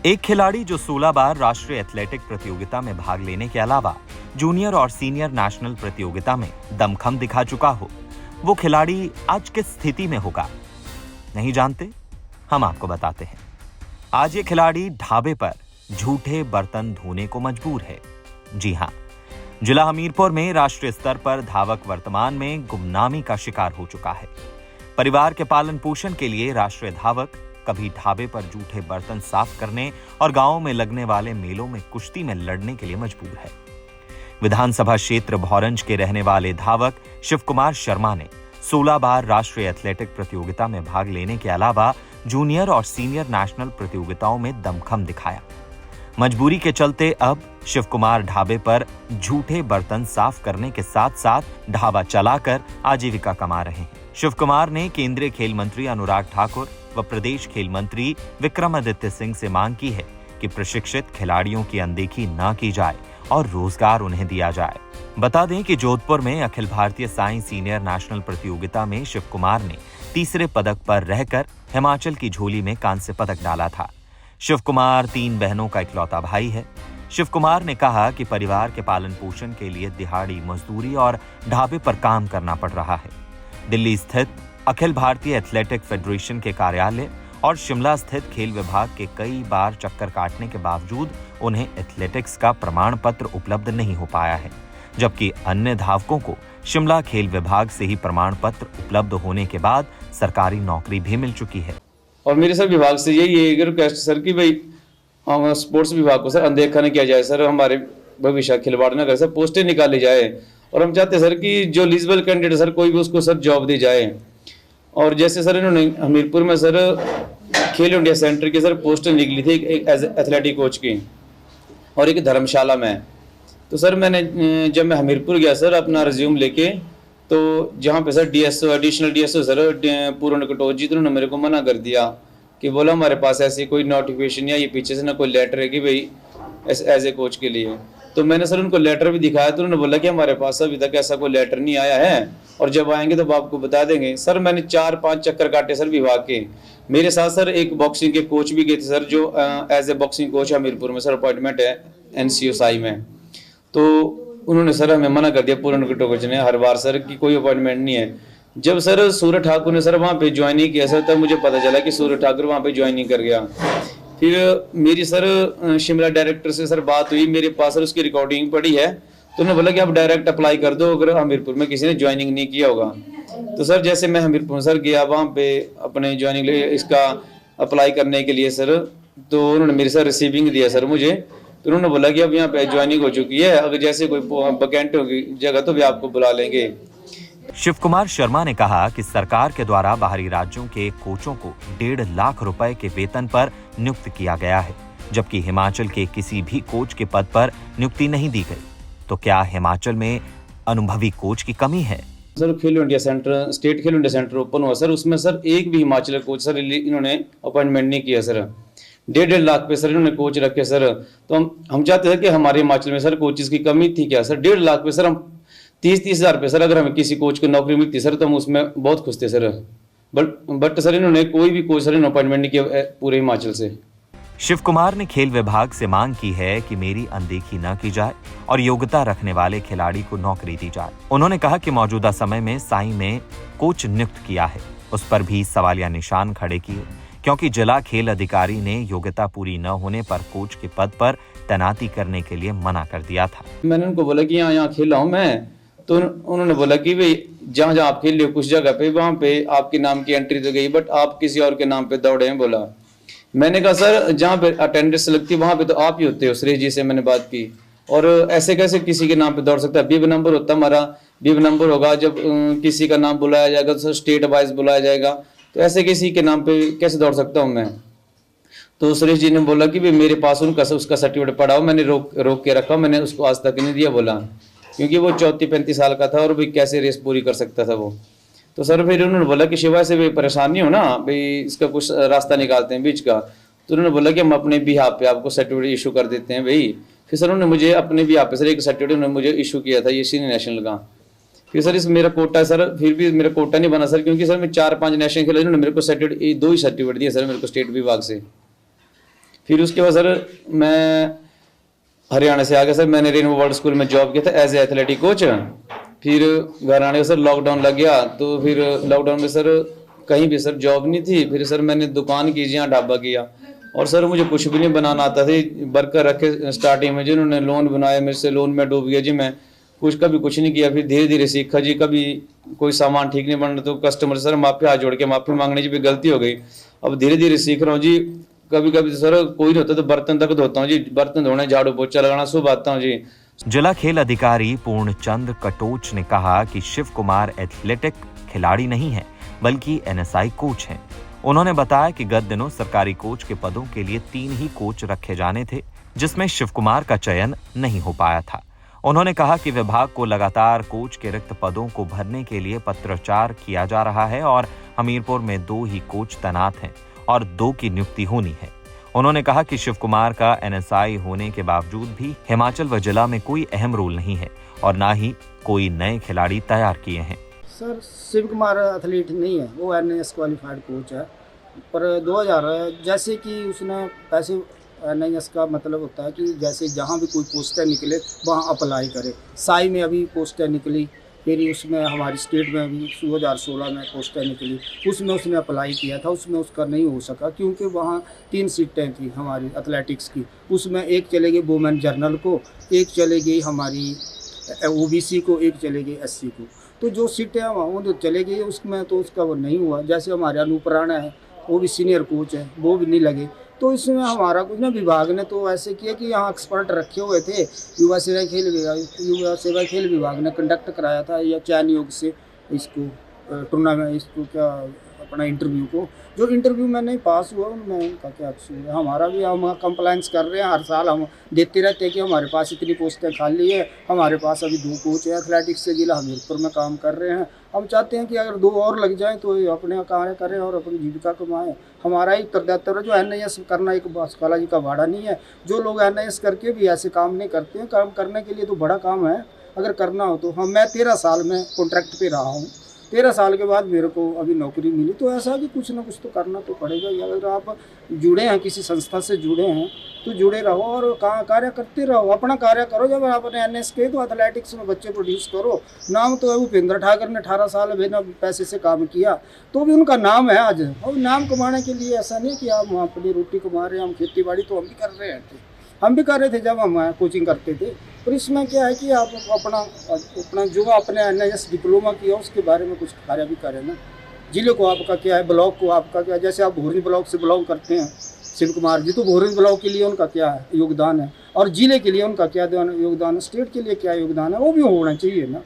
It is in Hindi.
एक खिलाड़ी जो 16 बार राष्ट्रीय एथलेटिक प्रतियोगिता में भाग लेने के अलावा जूनियर और सीनियर नेशनल प्रतियोगिता में दमखम दिखा चुका हो, वो खिलाड़ी आज किस स्थिति में होगा? नहीं जानते? हम आपको बताते हैं। आज ये खिलाड़ी ढाबे पर झूठे बर्तन धोने को मजबूर है। जी हां, जिला हमीरपुर में राष्ट्रीय स्तर पर धावक वर्तमान में गुमनामी का शिकार हो चुका है। परिवार के पालन पोषण के लिए राष्ट्रीय धावक कभी ढाबे पर जूठे बर्तन साफ करने और गांवों में लगने वाले मेलों में कुश्ती में लड़ने के लिए मजबूर है। विधानसभा क्षेत्र भौरंज के रहने वाले धावक शिव कुमार शर्मा ने 16 बार राष्ट्रीय एथलेटिक प्रतियोगिता में भाग लेने के अलावा जूनियर और सीनियर नेशनल प्रतियोगिताओं में दमखम दिखाया। मजबूरी के चलते अब शिव कुमार ढाबे पर झूठे बर्तन साफ करने के साथ साथ ढाबा चलाकर आजीविका कमा रहे हैं। शिव कुमार ने केंद्रीय खेल मंत्री अनुराग ठाकुर व प्रदेश खेल मंत्री विक्रमादित्य सिंह से मांग की है कि प्रशिक्षित खिलाड़ियों की अनदेखी न की जाए और रोजगार उन्हें दिया जाए। बता दें कि जोधपुर में अखिल भारतीय साई सीनियर नेशनल प्रतियोगिता में शिव कुमार ने तीसरे पदक पर रहकर हिमाचल की झोली में कांस्य पदक डाला था। शिव कुमार 3 बहनों का इकलौता भाई है। शिव कुमार ने कहा कि परिवार के पालन पोषण के लिए दिहाड़ी मजदूरी और ढाबे पर काम करना पड़ रहा है। दिल्ली स्थित अखिल भारतीय एथलेटिक फेडरेशन के कार्यालय और शिमला स्थित खेल विभाग के कई बार चक्कर काटने के बावजूद उन्हें एथलेटिक्स का प्रमाण पत्र उपलब्ध नहीं हो पाया है, जबकि अन्य धावकों को शिमला खेल विभाग से ही प्रमाण पत्र उपलब्ध होने के बाद सरकारी नौकरी भी मिल चुकी है। और मेरे सर विभाग से यही रिक्वेस्ट सर कि भाई हम स्पोर्ट्स विभाग को सर अनदेखा न किया जाए सर, हमारे भविष्य खिलवाड़ न करे सर, पोस्टें निकाली जाए। और हम चाहते हैं सर कि जो एलिजिबल कैंडिडेट सर कोई भी उसको सर जॉब दी जाए। और जैसे सर इन्होंने हमीरपुर में सर खेल इंडिया सेंटर की सर पोस्टर निकली थी एक एज एथलेटिक कोच की और एक धर्मशाला में। तो सर मैंने जब मैं हमीरपुर गया सर अपना रिज्यूम लेके, तो जहाँ पे sir DSO additional DSO sir पूर्ण कटोच जी, तो उन्होंने मेरे को मना कर दिया कि बोला हमारे पास ऐसी कोई नोटिफिकेशन या ये पीछे से ना कोई लेटर है कि भाई एज ए कोच के लिए। तो मैंने सर उनको लेटर भी दिखाया, तो उन्होंने बोला कि हमारे पास अभी तक ऐसा कोई लेटर नहीं आया है और जब आएंगे तो आपको बता देंगे। सर मैंने 4-5 चक्कर काटे सर विभाग के। मेरे साथ सर एक बॉक्सिंग के कोच भी गए थे सर, जो as a boxing coach Hamirpur में सर अपॉइंटमेंट है NCO में। तो उन्होंने सर हमें मना कर दिया पूर्ण कोच ने हर बार सर कि कोई अपॉइंटमेंट नहीं है। जब सर सूरज ठाकुर ने सर वहाँ पे ज्वाइनिंग किया सर, तब मुझे पता चला कि सूरज ठाकुर वहाँ पे ज्वाइनिंग कर गया। फिर मेरी सर शिमला डायरेक्टर से सर बात हुई, मेरे पास सर उसकी रिकॉर्डिंग पड़ी है। तो उन्होंने बोला कि आप डायरेक्ट अप्लाई कर दो अगर हमीरपुर में किसी ने ज्वाइनिंग नहीं किया होगा। तो सर जैसे मैं हमीरपुर सर गया वहाँ पे अपने ज्वाइनिंग इसका अप्लाई करने के लिए सर, तो उन्होंने मेरे सर रिसीविंग दिया सर मुझे। तो उन्होंने बोला कि अब यहाँ पे ज्वाइनिंग हो चुकी है, अगर जैसे कोई वैकेंट होगी जगह तो भी आपको बुला लेंगे। शिव कुमार शर्मा ने कहा कि सरकार के द्वारा बाहरी राज्यों के कोचों को 1.5 लाख रुपए के वेतन पर नियुक्त किया गया है, जबकि हिमाचल के किसी भी कोच के पद पर नियुक्ति नहीं दी गई। तो क्या हिमाचल में अनुभवी कोच की कमी है? सर खेलो इंडिया सेंटर, स्टेट खेलो इंडिया सेंटर ओपन हुआ सर, उसमें सर एक भी हिमाचल कोच सर इन्होंने अपॉइंटमेंट नहीं किया सर। 1.5 लाख पे सर इन्होंने कोच रखे सर। तो हम चाहते थे कि हमारे हिमाचल में सर कोचेस की कमी थी क्या सर? 1.5 लाख पे सर हम 30-30 हज़ार पे सर अगर हमें किसी कोच को नौकरी मिलती सर तो हम उसमें बहुत खुश थे सर। बट सर इन्होंने कोई भी कोच सर अपॉइंटमेंट नहीं किया पूरे हिमाचल से। शिव कुमार ने खेल विभाग से मांग की है कि मेरी अनदेखी न की जाए और योग्यता रखने वाले खिलाड़ी को नौकरी दी जाए। उन्होंने कहा कि मौजूदा समय में साई में कोच नियुक्त किया है, उस पर भी सवालिया निशान खड़े किए, क्योंकि जिला खेल अधिकारी ने योग्यता पूरी न होने पर कोच के पद पर तैनाती करने के लिए मना कर दिया था। मैंने उनको बोला कि यहाँ खेला हूँ मैं, तो उन्होंने बोला कि भाई जहाँ जहाँ आप खेल रहे हो कुछ जगह पे वहाँ पे आपके नाम की एंट्री तो गई, बट आप किसी और के नाम पे दौड़े हैं। बोला मैंने कहा सर जहाँ पे अटेंडेंस लगती है वहाँ पे तो आप ही होते हो। सुरेश जी से मैंने बात की, और ऐसे कैसे किसी के नाम पे दौड़ सकता है? बीब नंबर होता हमारा, बीब नंबर होगा जब किसी का नाम बुलाया जाएगा तो स्टेट वाइज बुलाया जाएगा, तो ऐसे किसी के नाम पे कैसे दौड़ सकता हूँ मैं? तो सुरेश जी ने बोला कि भाई मेरे पास उसका सर्टिफिकेट पड़ा हो, मैंने रोक के रखा, मैंने उसको आज तक नहीं दिया। बोला क्योंकि वो 34-35 साल का था और भाई कैसे रेस पूरी कर सकता था वो। तो सर फिर उन्होंने बोला कि शिवा से भाई परेशान नहीं हो ना, भाई इसका कुछ रास्ता निकालते हैं बीच का। तो उन्होंने बोला कि हम अपने बिहाफ पे आपको सर्टिफिकेट इशू कर देते हैं भाई। फिर सर उन्होंने मुझे अपने बिहाफ पे सर एक सर्टिफिकेट उन्होंने मुझे इशू किया था, ये सीनियर नेशनल का। फिर सर इस मेरा कोटा सर, फिर भी मेरा कोटा नहीं बना सर, क्योंकि सर मैं 4-5 नेशनल खेला, उन्होंने मेरे को सर्टिफिकेट 2 ही सर्टिफिकेट दिए सर मेरे को स्टेट विभाग से। फिर उसके बाद सर मैं हरियाणा से आ गया सर, मैंने रेनबो वर्ल्ड स्कूल में जॉब किया था एज ए एथलेटिक कोच। फिर घर आने के सर लॉकडाउन लग गया, तो फिर लॉकडाउन में सर कहीं भी सर जॉब नहीं थी। फिर सर मैंने दुकान की, यहाँ ढाबा किया, और सर मुझे कुछ भी नहीं बनाना आता था। वर्कर रखे स्टार्टिंग में, जिन्होंने लोन बनाया मेरे से, लोन में डूब गया जी मैं, कभी कुछ नहीं किया। फिर धीरे धीरे सीखा जी, कभी कोई सामान ठीक नहीं बन रहा तो कस्टमर सर माफी हाथ जोड़ के माफी मांगने की भी गलती हो गई। अब धीरे धीरे सीख रहा हूँ जी। कभी कभी तो सर कोई नहीं होता तो बर्तन तक धोता हूँ जी, बर्तन धोने, झाड़ू पोछा लगाना, सुबह आता हूँ जी। जिला खेल अधिकारी पूर्णचंद कटोच ने कहा कि शिव कुमार एथलेटिक खिलाड़ी नहीं है बल्कि एनएसआई कोच हैं। उन्होंने बताया कि गत दिनों सरकारी कोच के पदों के लिए 3 ही कोच रखे जाने थे, जिसमें शिव कुमार का चयन नहीं हो पाया था। उन्होंने कहा कि विभाग को लगातार कोच के रिक्त पदों को भरने के लिए पत्राचार किया जा रहा है और हमीरपुर में 2 ही कोच तैनात हैं और 2 की नियुक्ति होनी है। उन्होंने कहा कि शिव कुमार का एनएसआई होने के बावजूद भी हिमाचल व जिला में कोई अहम रोल नहीं है और ना ही कोई नए खिलाड़ी तैयार किए हैं। सर शिव कुमार एथलीट नहीं है, वो एनएस क्वालिफाइड कोच है। पर 2000 जैसे कि उसने पैसे, एनएस का मतलब होता है कि जैसे जहाँ भी कोई पोस्टें निकले वहाँ अप्लाई करे। साई में अभी पोस्टें निकली, फिर उसमें हमारी स्टेट में भी 2016 में पोस्टें निकली, उसमें उसने अप्लाई किया था, उसमें उसका नहीं हो सका क्योंकि वहाँ 3 सीटें थी हमारी एथलेटिक्स की। उसमें एक चले गई वुमेन जर्नल को, एक चले गई हमारी ओबीसी को, एक चले गई एससी को। तो जो सीटें हैं वो तो चले गई, उसमें तो उसका वो नहीं हुआ। जैसे हमारे अनूप राणा है, वो भी सीनियर कोच है, वो भी नहीं लगे। तो इसमें हमारा कुछ ना, विभाग ने तो ऐसे किया कि यहाँ एक्सपर्ट रखे हुए थे। युवा सेवा खेल विभाग ने कंडक्ट कराया था या चयन योग से इसको टूर्नामेंट, इसको क्या अपना इंटरव्यू को, जो इंटरव्यू में नहीं पास हुआ उनमें उनका क्या कसूर है। हमारा भी हम कंप्लाइंस कर रहे हैं, हर साल हम देते रहते हैं कि हमारे पास इतनी पोस्टें खाली है। हमारे पास अभी 2 कोच है एथलेटिक्स से, जिला हमीरपुर में काम कर रहे हैं। हम चाहते हैं कि अगर 2 और लग जाएं तो अपने कार्य करें और अपनी जीविका कमाएं। हमारा ही उत्तरदायित्व है। जो एनआईएस करना एक काला जी का भाड़ा नहीं है। जो लोग एनआईएस करके भी ऐसे काम नहीं करते हैं, काम करने के लिए तो बड़ा काम है अगर करना हो तो। मैं 13 साल में कॉन्ट्रैक्ट पे रहा हूँ, 13 साल के बाद मेरे को अभी नौकरी मिली, तो ऐसा कि कुछ ना कुछ तो करना तो पड़ेगा ही। अगर आप जुड़े हैं, किसी संस्था से जुड़े हैं तो जुड़े रहो और कार्य करते रहो, अपना कार्य करो। जब आपने एनएस के तो एथलेटिक्स में बच्चे प्रोड्यूस करो। नाम तो है, भूपेंद्र ठाकर ने 18 साल बिना पैसे से काम किया तो भी उनका नाम है आज। और नाम कमाने के लिए ऐसा नहीं कि आप अपनी रोटी कमा रहे हैं। हम खेती बाड़ी तो हम भी कर रहे हैं, हम भी कर रहे थे जब हम कोचिंग करते थे। और इसमें क्या है कि आप अपना जो आपने एनआईएस डिप्लोमा किया उसके बारे में कुछ कार्य भी करें ना। जिले को आपका क्या है, ब्लॉक को आपका क्या, जैसे आप भोरनी ब्लॉक से बिलोंग करते हैं शिव कुमार जी, तो भोरनी ब्लॉक के लिए उनका क्या है योगदान है, और जिले के लिए उनका क्या योगदान है, स्टेट के लिए क्या योगदान है, वो भी होना चाहिए ना।